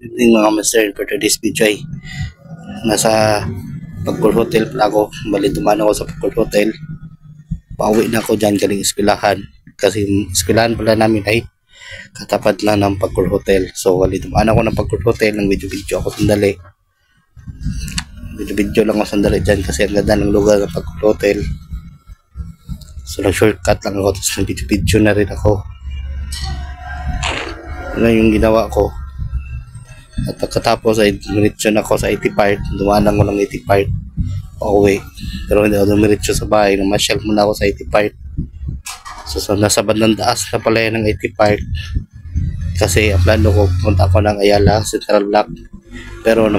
Good evening mga master. For today's video ay nasa Pagcor Hotel pala ako. Bali dumaan ako sa Pagcor Hotel. Pauwi na ako dyan galing eskwelahan. Kasi eskwelahan pala namin ay katapat lang ng Pagcor Hotel. So bali dumaan ako ng Pagcor Hotel. Ng video ako sandali. Video lang ako sandali dyan kasi ang ganda ng lugar ng Pagcor Hotel. So nag-shortcut lang ako. Tapos nag-video na rin ako. Ano yung ginawa ko. At pagkatapos ay dumiretso na ako sa 80 Park. Dumaan ako ng 80 Park pauwi. Pero hindi ako dumiretso sa bahay. Namasyal muna ako sa 80 Park. So nasa bandang taas na pala yan ng 80 Park. Kasi ang plano ko, punta ako ng Ayala Central Block. Pero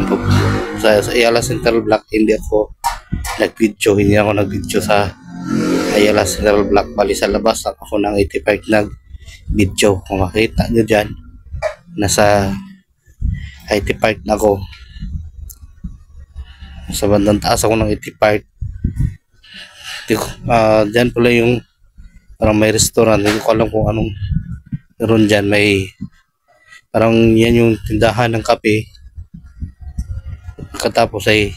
sa Ayala Central Block hindi ako nag-video. Hindi ako nag-video sa Ayala Central Block. Bali sa labas lang ako ng 80 Park nag-video. Kung makita nyo dyan, nasa IT Park na ako. Sa bandang taas ako ng IT Park. Dyan pala yung parang may restaurant. Hindi ko alam kung anong meron dyan. May parang yan yung tindahan ng kape. Pagkatapos ay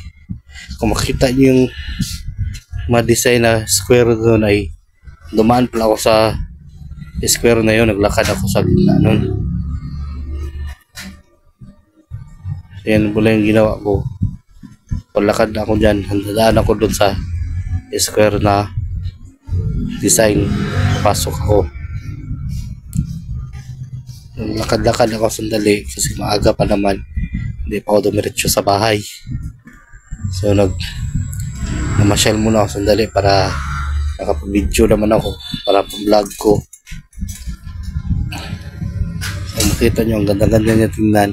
kung makita nyo yung ma-design na square doon ay dumaan pala ako sa square na yun. Naglakad ako sa gitna nun. Yan pala yung ginawa ko. Palakad na ako dyan. Handadaan ako doon sa square na design. Pasok ako. Lakad-lakad ako sandali kasi maaga pa naman. Hindi pa ako dumiretso sa bahay. So namasyal muna ako sandali para nakapag-video naman ako. Para pa-vlog ko. So makita nyo ang ganda-ganda niya tingnan.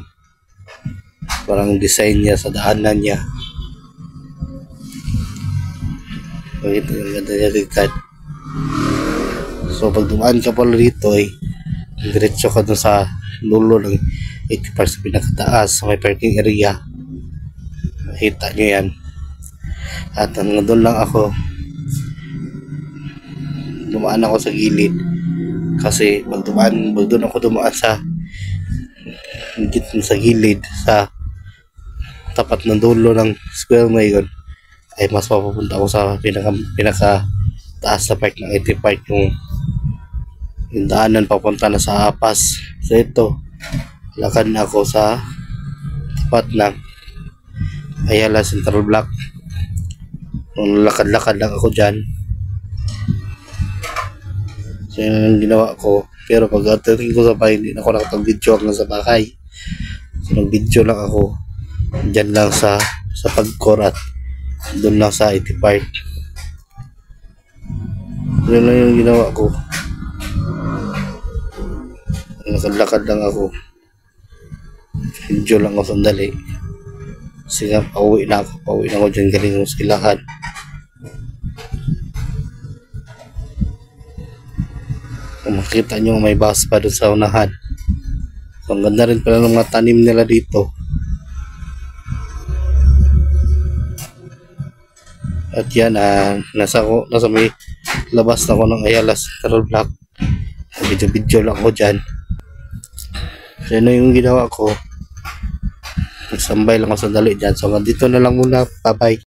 Parang design niya sa daanan niya. Ito yung ganda niya tingnan. So pag dumaan ka pala dito ay diretso ka dun sa dulo ng 80 Park sa pinakataas sa may parking area. Makita nyo yan. At hanggang doon lang ako. Dumaan ako sa gilid. Kasi pag doon ako dumaan sa gilid sa tapat ng dulo ng square na yun ay mas mapapunta ako sa pinaka taas na park ng 80 Park, yung daanan papunta na sa Apas. So ito, lakad na ako sa tapat ng Ayala Central Block. Lakad-lakad lang ako dyan. So yun yung ginawa ko. Pero pag ating ko sa bahay, hindi na ako nakapag-video hanggang sa bahay. So nag-video lang ako dyan lang sa Pagcor at doon lang sa 80 Park. Yun lang yung ginawa ko. Lakad-lakad lang ako. Video lang ako sandali. Kasi nga pauwi na ako dyan galing ng eskwelahan. Kung makita nyo may bus pa doon sa unahan. So, ang ganda rin pala ng mga tanim nila dito. At yan, nasa may labas na ako ng Ayala Central Block. Video lang ako dyan. So yun yung ginawa ko. Nagsambay lang ako sandali dyan. So hanggang dito na lang muna. Bye bye.